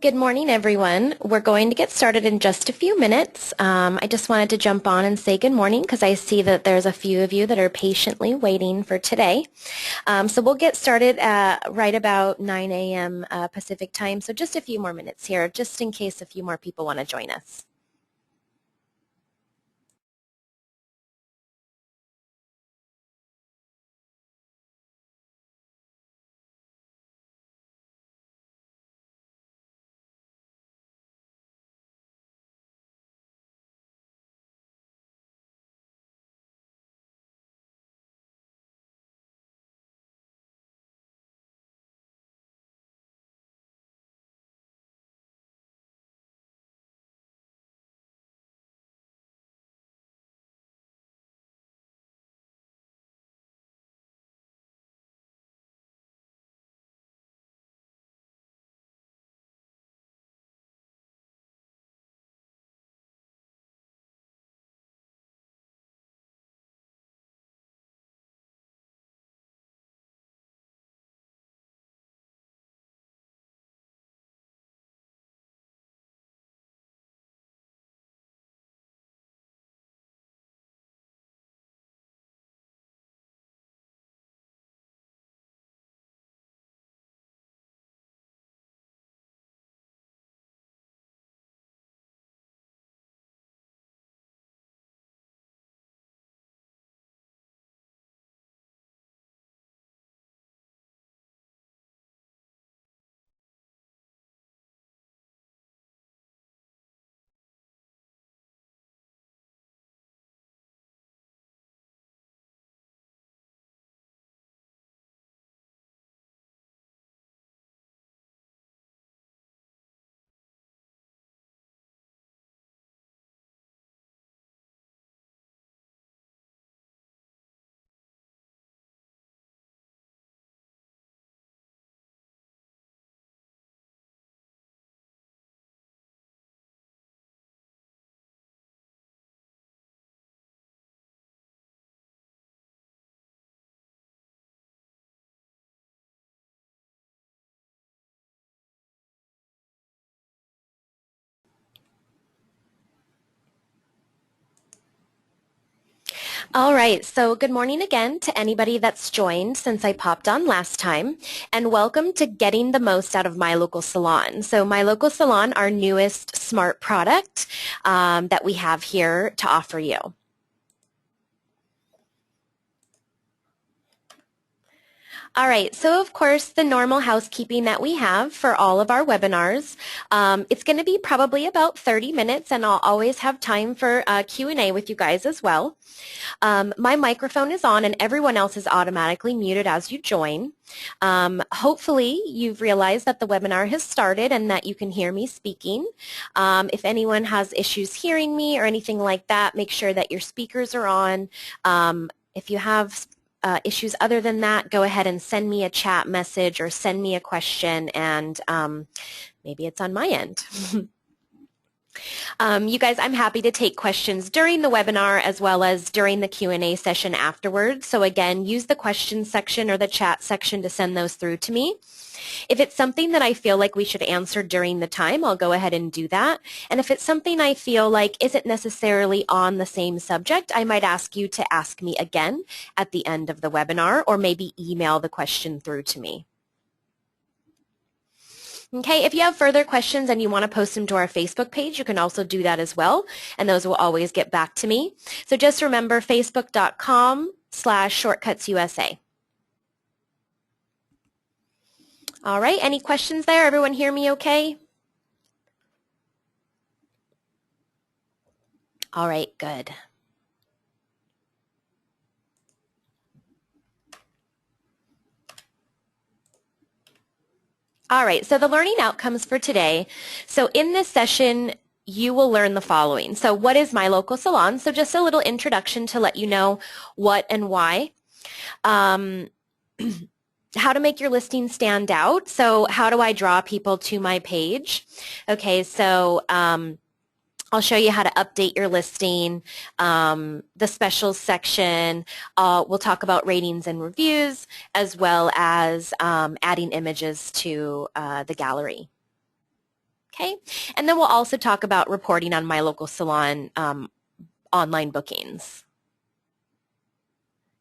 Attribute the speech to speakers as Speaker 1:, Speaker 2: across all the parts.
Speaker 1: Good morning, everyone. We're going to get started in just a few minutes. I just wanted to jump on and say good morning because I see that there's a few of you that are patiently waiting for today. So we'll get started right about 9 a.m. Pacific time, so just a few more minutes here, just in case a few more people want to join us. All right, so good morning again to anybody that's joined since I popped on last time, and welcome to Getting the Most Out of My Local Salon. So My Local Salon, our newest S.M.A.R.T product that we have here to offer you. All right, so of course the normal housekeeping that we have for all of our webinars, it's going to be probably about 30 minutes, and I'll always have time for Q&A with you guys as well. My microphone is on and everyone else is automatically muted as you join. Hopefully you've realized that the webinar has started and that you can hear me speaking. If anyone has issues hearing me or anything like that, make sure that your speakers are on. If you have issues other than that, go ahead and send me a chat message or send me a question, and maybe it's on my end. You guys, I'm happy to take questions during the webinar as well as during the Q&A session afterwards. So again, use the questions section or the chat section to send those through to me. If it's something that I feel like we should answer during the time, I'll go ahead and do that. And if it's something I feel like isn't necessarily on the same subject, I might ask you to ask me again at the end of the webinar, or maybe email the question through to me. Okay, if you have further questions and you want to post them to our Facebook page, you can also do that as well, and those will always get back to me. So just remember facebook.com/shortcutsusa. All right, any questions there? Everyone hear me okay? All right, good. All right, so the learning outcomes for today. So in this session, you will learn the following. So what is My Local Salon? So just a little introduction to let you know what and why. How to make your listing stand out. So how do I draw people to my page? Okay, so I'll show you how to update your listing, the specials section. We'll talk about ratings and reviews, as well as adding images to the gallery. Okay, and then we'll also talk about reporting on Mylocalsalon online bookings.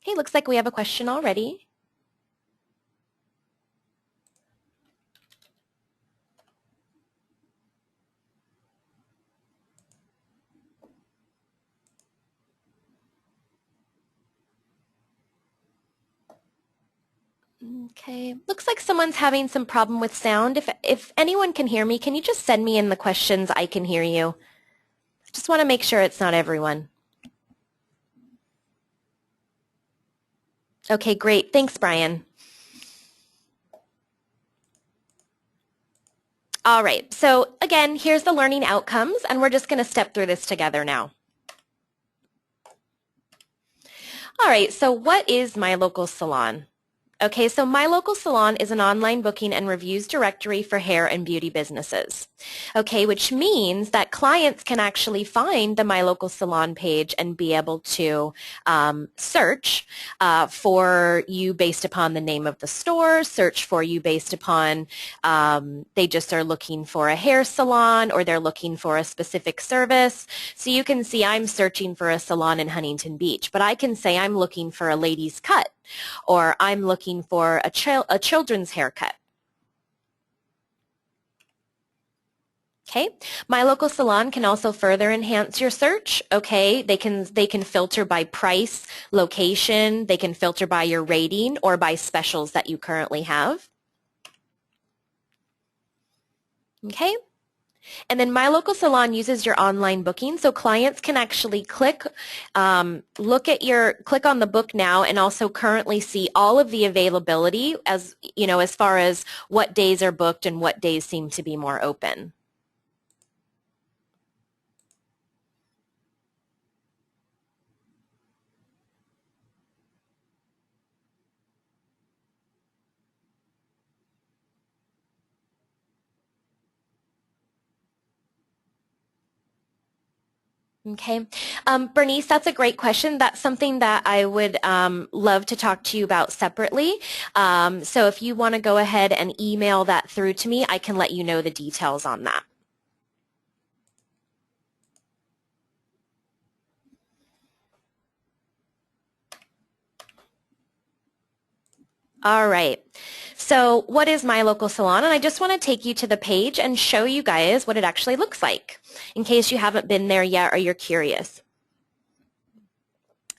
Speaker 1: Okay, looks like we have a question already. Okay, looks like someone's having some problem with sound. If anyone can hear me, can you just send me in the questions? I can hear you. Just want to make sure it's not everyone. Okay, great. Thanks, Brian. All right, so again, here's the learning outcomes, and we're just going to step through this together now. All right, so what is Mylocalsalon? Okay, so Mylocalsalon is an online booking and reviews directory for hair and beauty businesses. Okay, which means that clients can actually find the Mylocalsalon page and be able to search for you based upon the name of the store, search for you based upon they just are looking for a hair salon or they're looking for a specific service. So you can see I'm searching for a salon in Huntington Beach, but I can say I'm looking for a ladies cut, or I'm looking for a children's haircut. Okay, Mylocalsalon can also further enhance your search. Okay, they can filter by price, location, they can filter by your rating or by specials that you currently have. Okay. And then Mylocalsalon uses your online booking, so clients can actually click on the book now and also currently see all of the availability as, you know, as far as what days are booked and what days seem to be more open. Okay. Bernice, that's a great question. That's something that I would love to talk to you about separately. So if you want to go ahead and email that through to me, I can let you know the details on that. All right. So what is Mylocalsalon? And I just want to take you to the page and show you guys what it actually looks like in case you haven't been there yet or you're curious.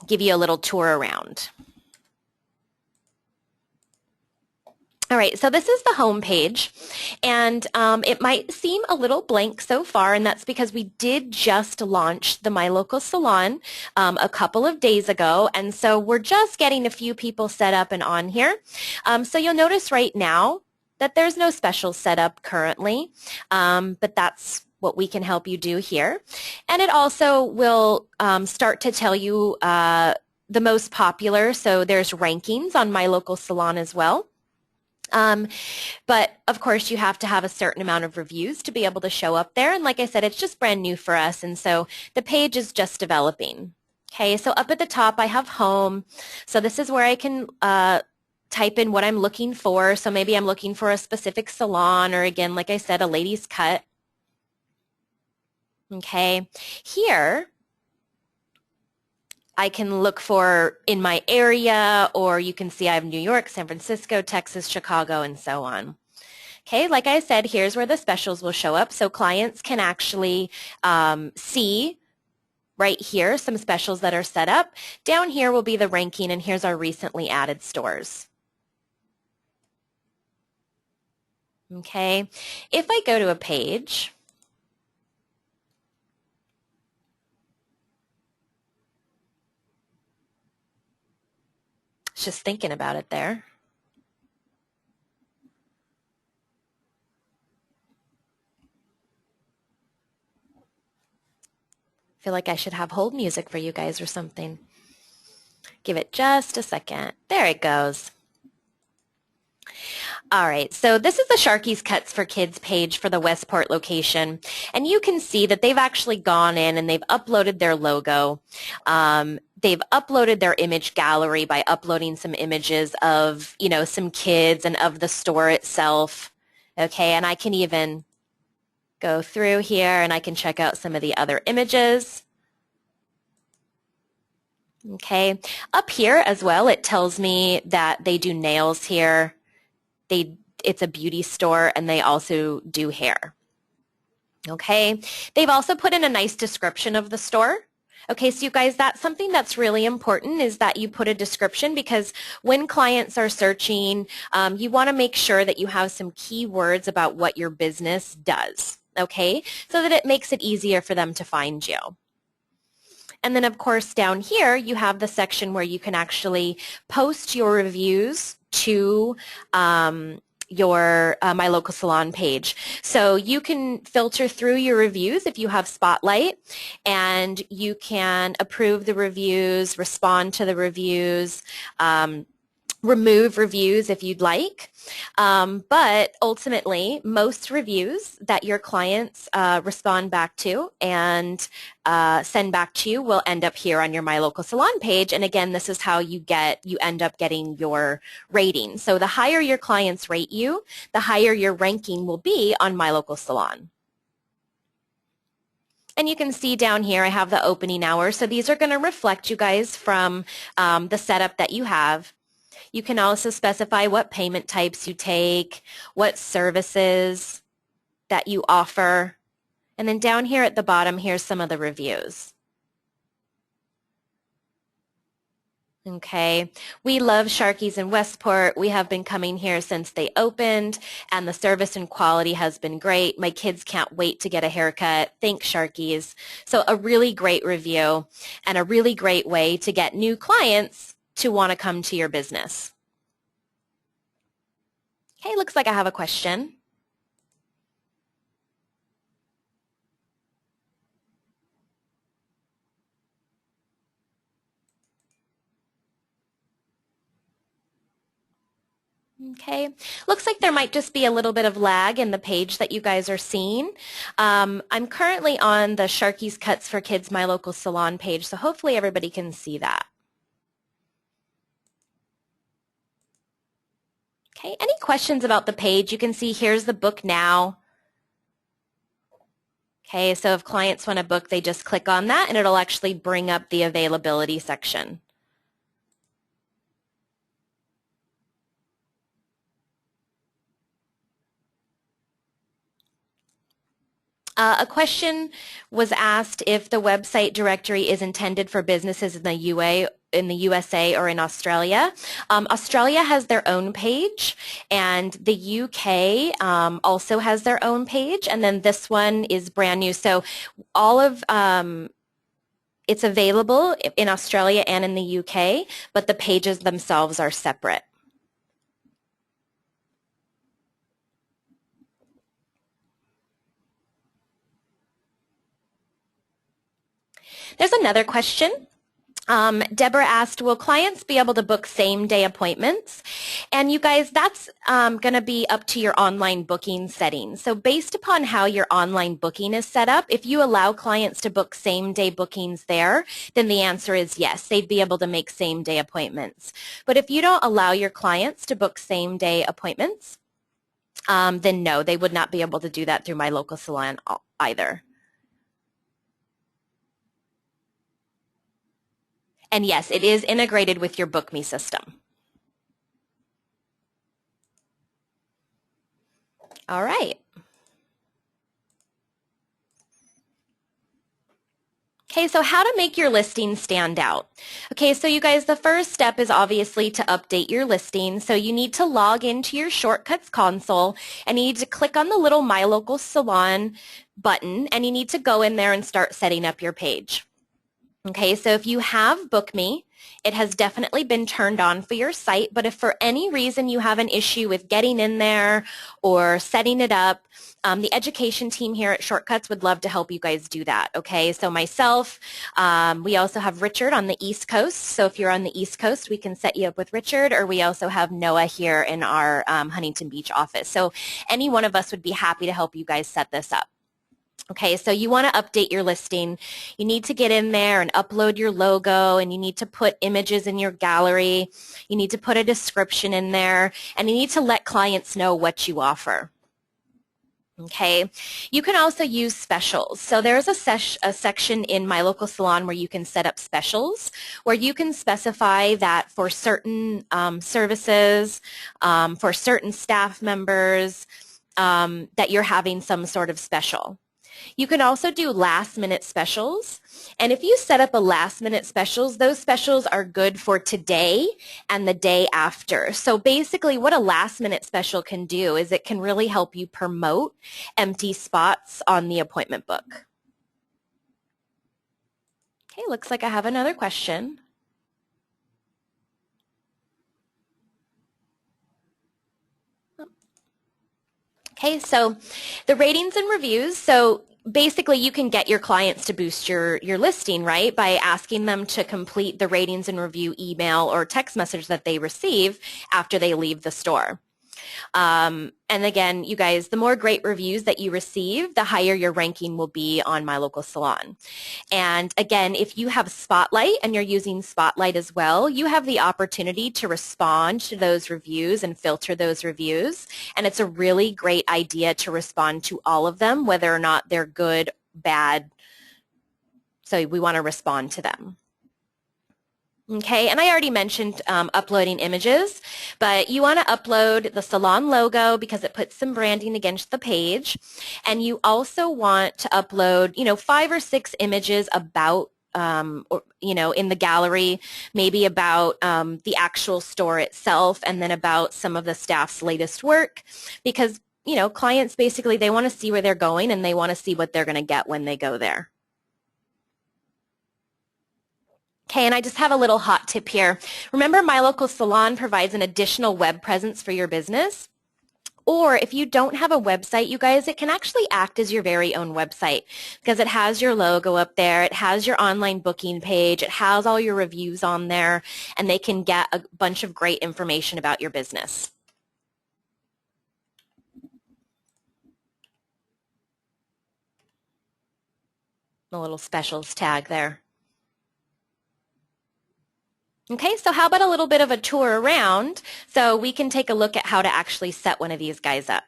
Speaker 1: Give you a little tour around. All right, so this is the home page, and it might seem a little blank so far, and that's because we did just launch the Mylocalsalon a couple of days ago, and so we're just getting a few people set up and on here. So you'll notice right now that there's no special setup currently, but that's what we can help you do here. And it also will start to tell you the most popular, so there's rankings on Mylocalsalon as well. But of course you have to have a certain amount of reviews to be able to show up there. And like I said, it's just brand new for us. And so the page is just developing. Okay, so up at the top I have home. So this is where I can type in what I'm looking for. So maybe I'm looking for a specific salon or again, like I said, a ladies cut. Okay, here I can look for in my area, or you can see I have New York, San Francisco, Texas, Chicago, and so on. Okay, like I said, here's where the specials will show up. So clients can actually see right here some specials that are set up. Down here will be the ranking, and here's our recently added stores. Okay, if I go to a page, just thinking about it there. I feel like I should have hold music for you guys or something. Give it just a second. There it goes. All right, so this is the Sharky's Cuts for Kids page for the Westport location, and you can see that they've actually gone in and they've uploaded their logo. They've uploaded their image gallery by uploading some images of, you know, some kids and of the store itself. Okay, and I can even go through here and I can check out some of the other images. Okay, up here as well, it tells me that they do nails here. It's a beauty store and they also do hair. Okay, they've also put in a nice description of the store. Okay, so you guys, that's something that's really important is that you put a description because when clients are searching, you want to make sure that you have some keywords about what your business does, okay, so that it makes it easier for them to find you. And then, of course, down here, you have the section where you can actually post your reviews to your My Local Salon page. So you can filter through your reviews if you have Spotlight, and you can approve the reviews, respond to the reviews, remove reviews if you'd like. But ultimately, most reviews that your clients respond back to and send back to you will end up here on your My Local Salon page. And again, this is how you end up getting your rating. So the higher your clients rate you, the higher your ranking will be on My Local Salon. And you can see down here I have the opening hours. So these are going to reflect you guys from the setup that you have. You can also specify what payment types you take, what services that you offer. And then down here at the bottom, here's some of the reviews. Okay, we love Sharky's in Westport. We have been coming here since they opened, and the service and quality has been great. My kids can't wait to get a haircut. Thanks, Sharky's. So a really great review and a really great way to get new clients to want to come to your business. Okay, looks like I have a question. Okay, looks like there might just be a little bit of lag in the page that you guys are seeing. I'm currently on the Sharky's Cuts for Kids My Local Salon page, so hopefully everybody can see that. Okay, any questions about the page? You can see here's the book now. Okay, so if clients want to book, they just click on that and it'll actually bring up the availability section. A question was asked if the website directory is intended for businesses in the USA or in Australia. Australia has their own page, and the UK also has their own page, and then this one is brand new. So all of it's available in Australia and in the UK, but the pages themselves are separate. There's another question. Deborah asked, will clients be able to book same-day appointments? And you guys, that's going to be up to your online booking settings. So based upon how your online booking is set up, if you allow clients to book same-day bookings there, then the answer is yes, they'd be able to make same-day appointments. But if you don't allow your clients to book same-day appointments, then no, they would not be able to do that through My Local Salon either. And yes, it is integrated with your BookMe system. All right. Okay, so how to make your listing stand out. Okay, so you guys, the first step is obviously to update your listing. So you need to log into your Shortcuts console and you need to click on the little My Local Salon button and you need to go in there and start setting up your page. Okay, so if you have BookMe, it has definitely been turned on for your site, but if for any reason you have an issue with getting in there or setting it up, the education team here at Shortcuts would love to help you guys do that, okay? So myself, we also have Richard on the East Coast, so if you're on the East Coast, we can set you up with Richard, or we also have Noah here in our Huntington Beach office. So any one of us would be happy to help you guys set this up. Okay, so you want to update your listing. You need to get in there and upload your logo, and you need to put images in your gallery. You need to put a description in there, and you need to let clients know what you offer. Okay, you can also use specials. So there's a section in My Local Salon where you can set up specials, where you can specify that for certain services, for certain staff members, that you're having some sort of special. You can also do last minute specials. And if you set up a last minute specials, those specials are good for today and the day after. So basically what a last minute special can do is it can really help you promote empty spots on the appointment book. Okay, looks like I have another question. Okay, so the ratings and reviews. So basically you can get your clients to boost your listing, right, by asking them to complete the ratings and review email or text message that they receive after they leave the store. And again, you guys, the more great reviews that you receive, the higher your ranking will be on My Local Salon. And again, if you have Spotlight and you're using Spotlight as well, you have the opportunity to respond to those reviews and filter those reviews. And it's a really great idea to respond to all of them, whether or not they're good, bad. So we want to respond to them. Okay, and I already mentioned uploading images, but you want to upload the salon logo because it puts some branding against the page. And you also want to upload, 5 or 6 images about, in the gallery, maybe about the actual store itself and then about some of the staff's latest work because, clients basically, they want to see where they're going and they want to see what they're going to get when they go there. Okay, and I just have a little hot tip here. Remember, My Local Salon provides an additional web presence for your business. Or if you don't have a website, you guys, it can actually act as your very own website because it has your logo up there, it has your online booking page, it has all your reviews on there, and they can get a bunch of great information about your business. A little specials tag there. Okay, so how about a little bit of a tour around so we can take a look at how to actually set one of these guys up.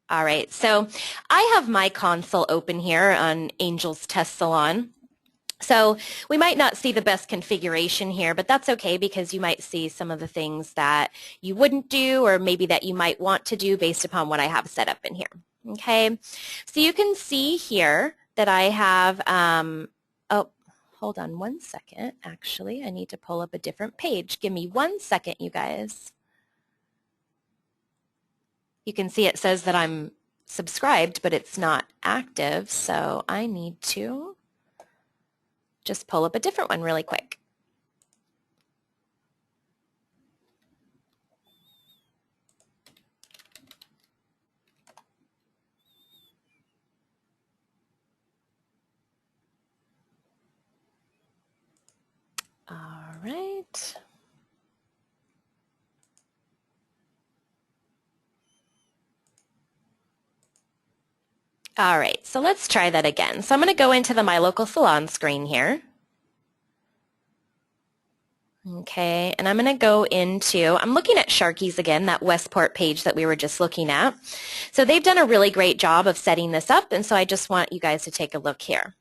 Speaker 1: All right, so I have my console open here on Angel's Test Salon. So we might not see the best configuration here, but that's okay because you might see some of the things that you wouldn't do or maybe that you might want to do based upon what I have set up in here. Okay, so you can see here that I have, oh, hold on one second. Actually, I need to pull up a different page. Give me 1 second, you guys. You can see it says that I'm subscribed, but it's not active, so I need to just pull up a different one really quick. All right. All right, so let's try that again. So I'm going to go into the My Local Salon screen here. Okay, and I'm going to go into, I'm looking at Sharky's again, that Westport page that we were just looking at. So they've done a really great job of setting this up, and so I just want you guys to take a look here.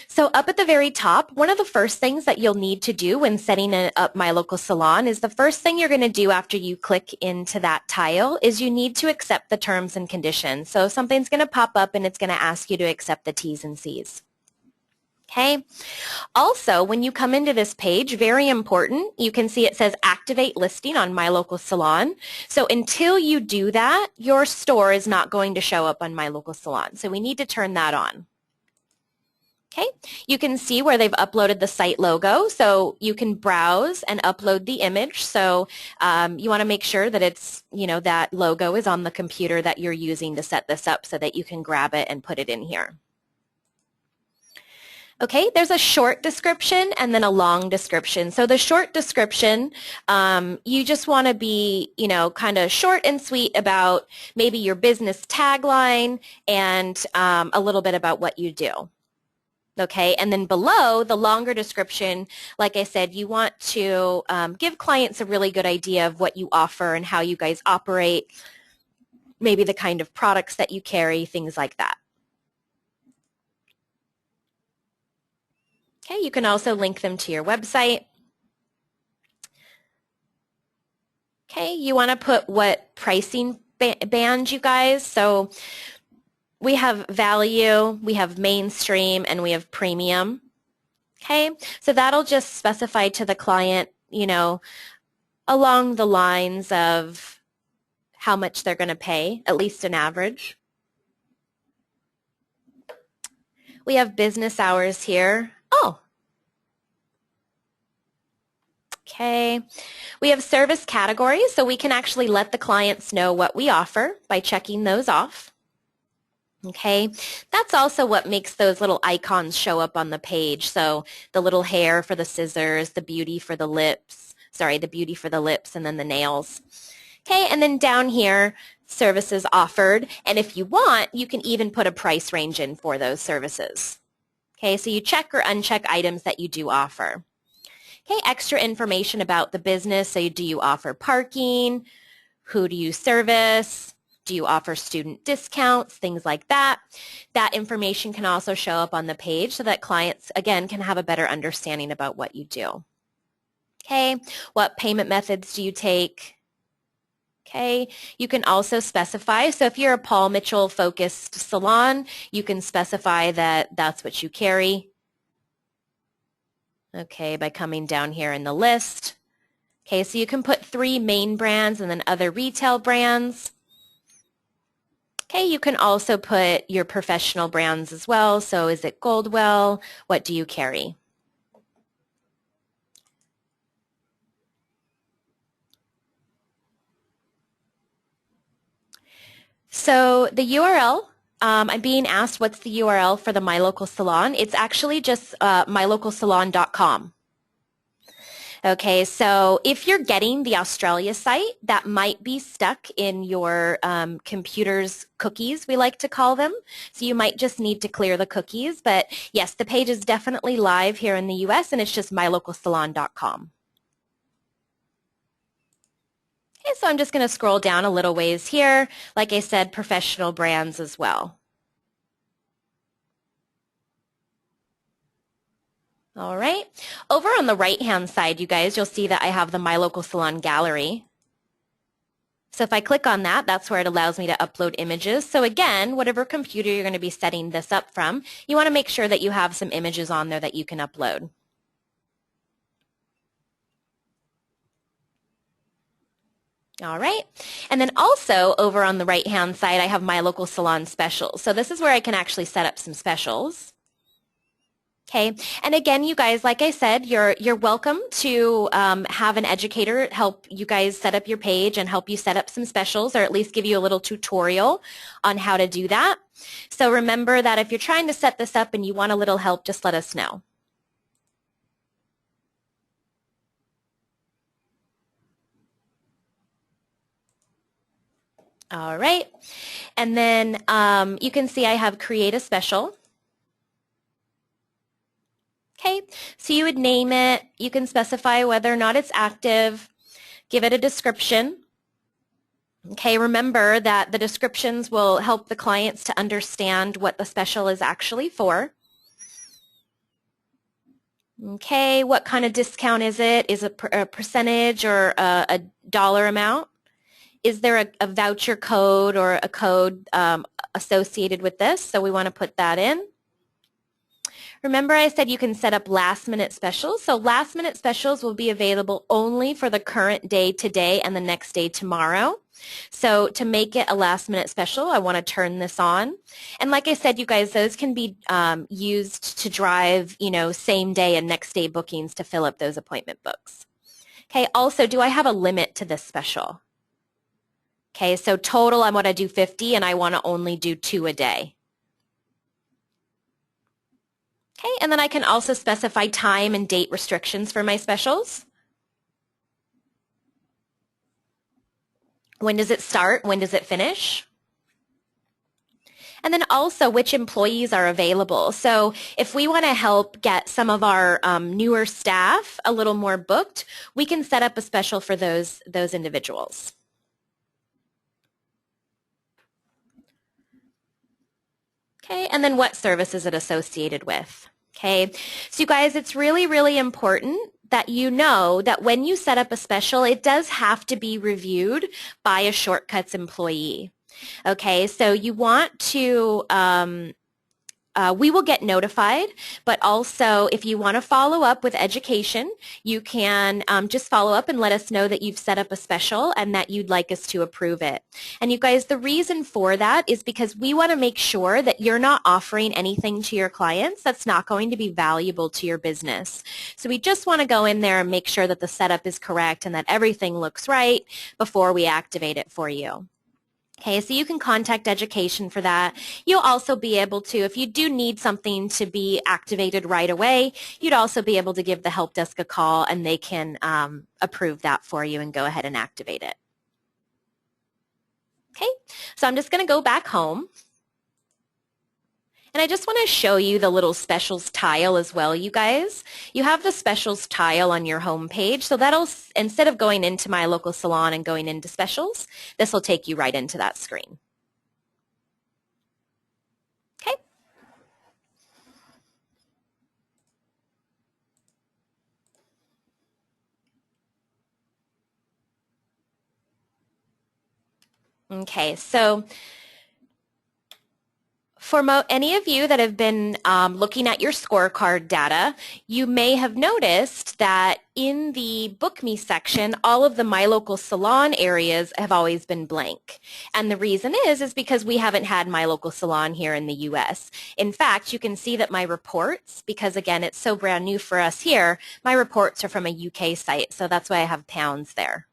Speaker 1: So up at the very top, one of the first things that you'll need to do when setting up My Local Salon is the first thing you're going to do after you click into that tile is you need to accept the terms and conditions. So something's going to pop up and it's going to ask you to accept the T's and C's. Okay. Also, when you come into this page, very important, you can see it says activate listing on My Local Salon. So until you do that, your store is not going to show up on My Local Salon. So we need to turn that on. Okay, you can see where they've uploaded the site logo, so you can browse and upload the image. So you want to make sure that it's, that logo is on the computer that you're using to set this up so that you can grab it and put it in here. Okay, there's a short description and then a long description. So the short description, you just want to be, kind of short and sweet about maybe your business tagline and a little bit about what you do. Okay, and then below the longer description, like I said, you want to give clients a really good idea of what you offer and how you guys operate, maybe the kind of products that you carry, things like that. Okay, you can also link them to your website. Okay, you want to put what pricing band, you guys. So we have value, we have mainstream, and we have premium. Okay, so that'll just specify to the client, you know, along the lines of how much they're going to pay, at least an average. We have business hours here. Oh, okay. We have service categories, so we can actually let the clients know what we offer by checking those off. Okay, that's also what makes those little icons show up on the page. So the little hair for the scissors, the beauty for the lips, the beauty for the lips, and then the nails. Okay, and then down here, services offered. And if you want, you can even put a price range in for those services. Okay, so you check or uncheck items that you do offer. Okay, extra information about the business. So do you offer parking? Who do you service? Do you offer student discounts? Things like that. That information can also show up on the page so that clients, again, can have a better understanding about what you do. Okay, what payment methods do you take? Okay, you can also specify, so if you're a Paul Mitchell focused salon, you can specify that that's what you carry. Okay, by coming down here in the list. Okay, so you can put 3 main brands and then other retail brands. Okay, you can also put your professional brands as well. So is it Goldwell? What do you carry? So the URL, I'm being asked what's the URL for the My Local Salon. It's actually just mylocalsalon.com. Okay, so if you're getting the Australia site, that might be stuck in your computer's cookies, we like to call them. So you might just need to clear the cookies. But yes, the page is definitely live here in the US, and it's just mylocalsalon.com. Okay, so I'm just going to scroll down a little ways here. Like I said, professional brands as well. All right. Over on the right-hand side, you guys, you'll see that I have the My Local Salon gallery. So if I click on that, that's where it allows me to upload images. So again, whatever computer you're going to be setting this up from, you want to make sure that you have some images on there that you can upload. All right. And then also over on the right-hand side, I have My Local Salon specials. So this is where I can actually set up some specials. Okay, and again, you guys, like I said, you're welcome to have an educator help you guys set up your page and help you set up some specials, or at least give you a little tutorial on how to do that. So remember that if you're trying to set this up and you want a little help, just let us know. All right, and then you can see I have create a special. Okay, so you would name it, you can specify whether or not it's active, give it a description. Okay, remember that the descriptions will help the clients to understand what the special is actually for. Okay, what kind of discount is it? Is it a percentage or a dollar amount? Is there a voucher code or a code associated with this? So we want to put that in. Remember I said you can set up last minute specials. So last minute specials will be available only for the current day today and the next day tomorrow. So to make it a last minute special, I want to turn this on. And like I said, you guys, those can be used to drive, same day and next day bookings to fill up those appointment books. Okay, also, do I have a limit to this special? Okay, so total I want to do 50 and I want to only do 2 a day. Okay, and then I can also specify time and date restrictions for my specials. When does it start? When does it finish? And then also which employees are available. So if we want to help get some of our newer staff a little more booked, we can set up a special for those individuals. Okay, and then what service is it associated with? Okay, so you guys, it's really, really important that you know that when you set up a special, it does have to be reviewed by a Shortcuts employee. Okay, so you want to we will get notified, but also if you want to follow up with education, you can just follow up and let us know that you've set up a special and that you'd like us to approve it. And you guys, the reason for that is because we want to make sure that you're not offering anything to your clients that's not going to be valuable to your business. So we just want to go in there and make sure that the setup is correct and that everything looks right before we activate it for you. Okay, so you can contact education for that. You'll also be able to, if you do need something to be activated right away, you'd also be able to give the help desk a call and they can approve that for you and go ahead and activate it. Okay, so I'm just going to go back home. And I just want to show you the little specials tile as well, you guys. You have the specials tile on your home page, so that'll, instead of going into My Local Salon and going into specials, this will take you right into that screen. Okay. Okay, so for any of you that have been looking at your scorecard data, you may have noticed that in the Book Me section, all of the My Local Salon areas have always been blank. And the reason is because we haven't had My Local Salon here in the U.S. In fact, you can see that my reports, because again, it's so brand new for us here, my reports are from a UK site, so that's why I have pounds there.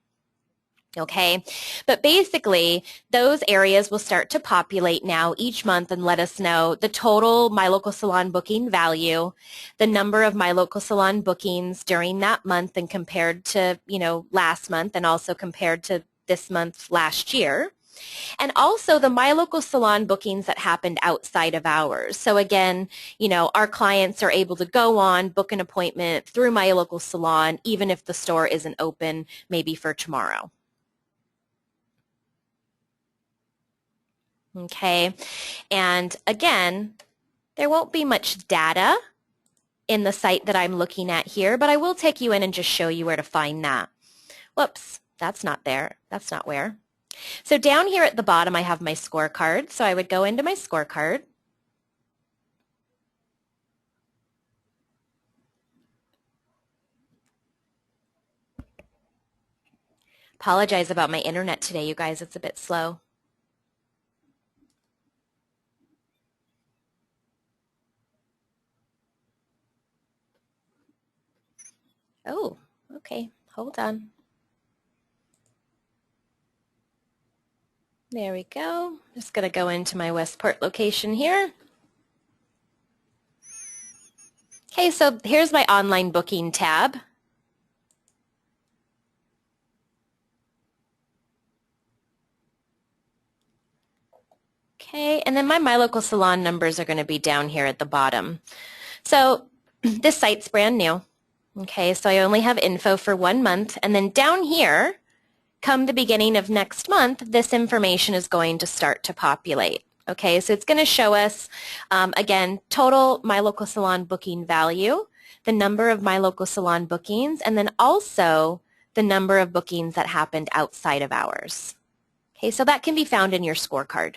Speaker 1: Okay, but basically those areas will start to populate now each month and let us know the total My Local Salon booking value, the number of My Local Salon bookings during that month and compared to, you know, last month and also compared to this month last year. And also the My Local Salon bookings that happened outside of hours. So again, you know, our clients are able to go on, book an appointment through My Local Salon, even if the store isn't open maybe for tomorrow. Okay, and again, there won't be much data in the site that I'm looking at here, but I will take you in and just show you where to find that. Whoops, that's not there. That's not where. So down here at the bottom, I have my scorecard. So I would go into my scorecard. Apologize about my internet today, you guys. It's a bit slow. Oh, okay. Hold on. There we go. Just going to go into my Westport location here. Okay, so here's my online booking tab. Okay, and then my Local Salon numbers are going to be down here at the bottom. So this site's brand new. Okay, so I only have info for 1 month, and then down here, come the beginning of next month, this information is going to start to populate. Okay, so it's going to show us, again, total My Local Salon booking value, the number of My Local Salon bookings, and then also the number of bookings that happened outside of hours. Okay, so that can be found in your scorecard.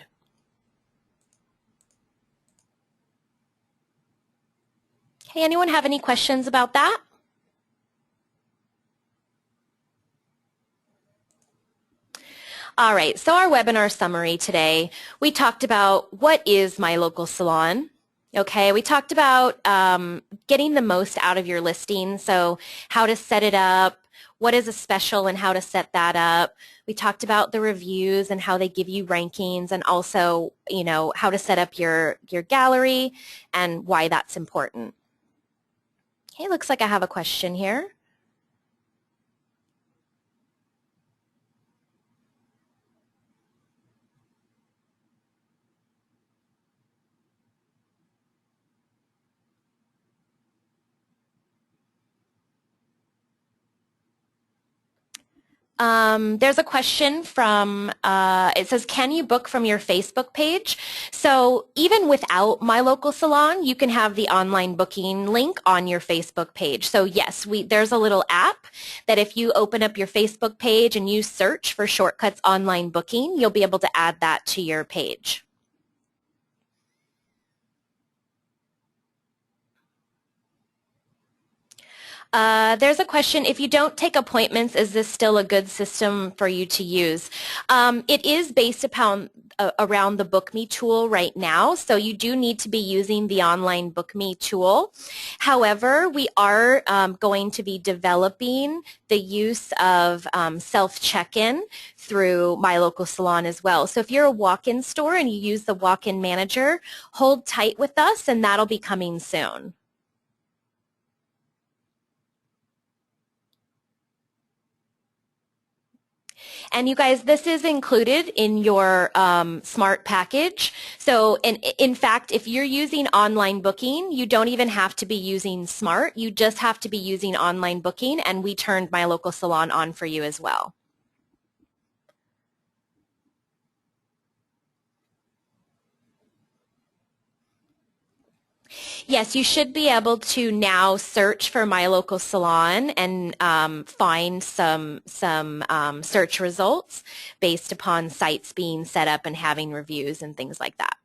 Speaker 1: Okay, anyone have any questions about that? All right, so our webinar summary today, we talked about what is My Local Salon. Okay, we talked about getting the most out of your listing, so how to set it up, what is a special and how to set that up. We talked about the reviews and how they give you rankings and also, you know, how to set up your gallery and why that's important. Okay, looks like I have a question here. There's a question from, it says, can you book from your Facebook page? So even without My Local Salon, you can have the online booking link on your Facebook page. So yes, there's a little app that if you open up your Facebook page and you search for Shortcuts Online Booking, you'll be able to add that to your page. There's a question, if you don't take appointments, is this still a good system for you to use? It is based upon around the BookMe tool right now, so you do need to be using the online BookMe tool. However, we are going to be developing the use of self-check-in through My Local Salon as well. So if you're a walk-in store and you use the walk-in manager, hold tight with us and that'll be coming soon. And you guys, this is included in your S.M.A.R.T package. So in fact, if you're using online booking, you don't even have to be using S.M.A.R.T. You just have to be using online booking, and we turned My Local Salon on for you as well. Yes, you should be able to now search for My Local Salon and find some search results based upon sites being set up and having reviews and things like that.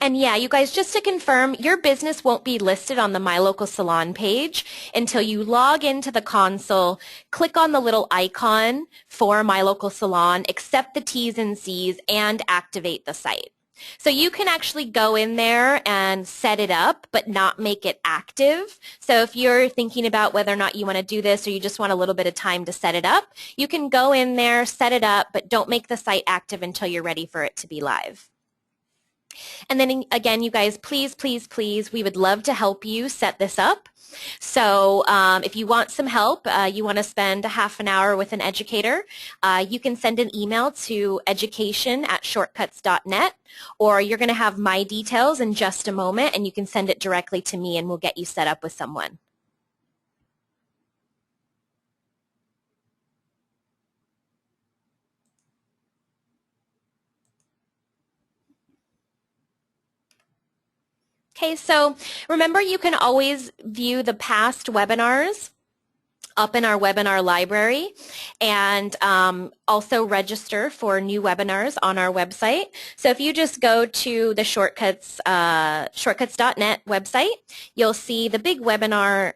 Speaker 1: And yeah, you guys, just to confirm, your business won't be listed on the My Local Salon page until you log into the console, click on the little icon for My Local Salon, accept the T's and C's, and activate the site. So you can actually go in there and set it up, but not make it active. So if you're thinking about whether or not you want to do this or you just want a little bit of time to set it up, you can go in there, set it up, but don't make the site active until you're ready for it to be live. And then again, you guys, please, please, please, we would love to help you set this up. So if you want some help, you want to spend a half an hour with an educator, you can send an email to education@shortcuts.net, or you're going to have my details in just a moment, and you can send it directly to me, and we'll get you set up with someone. Okay, so remember, you can always view the past webinars up in our webinar library, and also register for new webinars on our website. So if you just go to the shortcuts.net website, you'll see the big webinar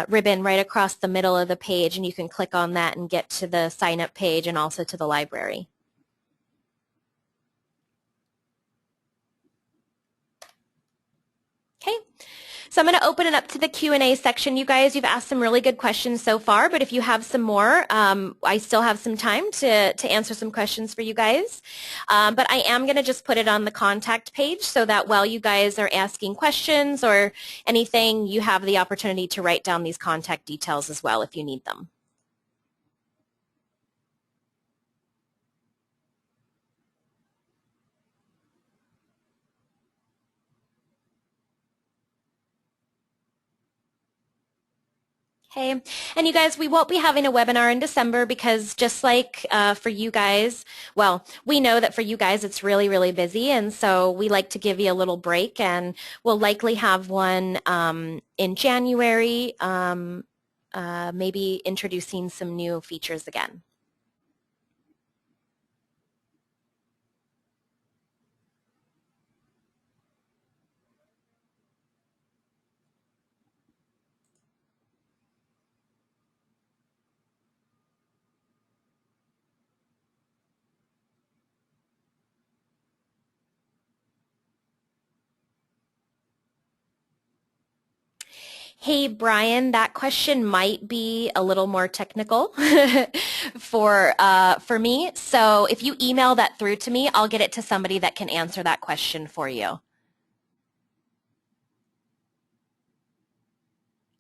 Speaker 1: ribbon right across the middle of the page, and you can click on that and get to the sign up page and also to the library. Okay. So I'm going to open it up to the Q&A section. You guys, you've asked some really good questions so far, but if you have some more, I still have some time to answer some questions for you guys. But I am going to just put it on the contact page so that while you guys are asking questions or anything, you have the opportunity to write down these contact details as well if you need them. Okay, and you guys, we won't be having a webinar in December because just like for you guys, well, we know that for you guys it's really, really busy, and so we like to give you a little break, and we'll likely have one in January, maybe introducing some new features again. Hey, Brian, that question might be a little more technical for me. So if you email that through to me, I'll get it to somebody that can answer that question for you.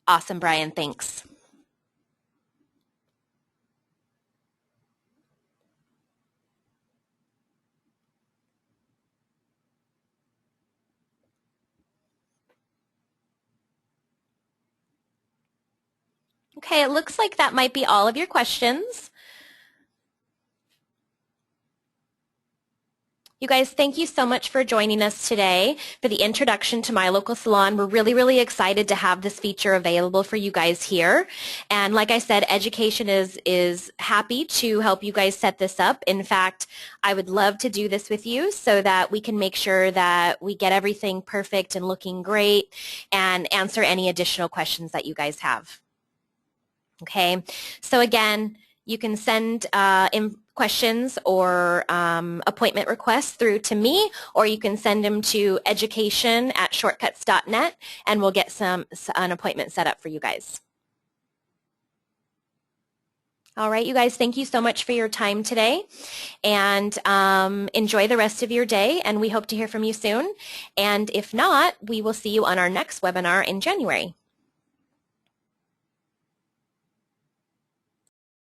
Speaker 1: Awesome, Brian. Thanks. Okay, it looks like that might be all of your questions. You guys, thank you so much for joining us today for the introduction to My Local Salon. We're really, really excited to have this feature available for you guys here. And like I said, education is happy to help you guys set this up. In fact, I would love to do this with you so that we can make sure that we get everything perfect and looking great and answer any additional questions that you guys have. Okay, so again, you can send questions or appointment requests through to me, or you can send them to education@shortcuts.net, and we'll get an appointment set up for you guys. All right, you guys, thank you so much for your time today, and enjoy the rest of your day, and we hope to hear from you soon. And if not, we will see you on our next webinar in January.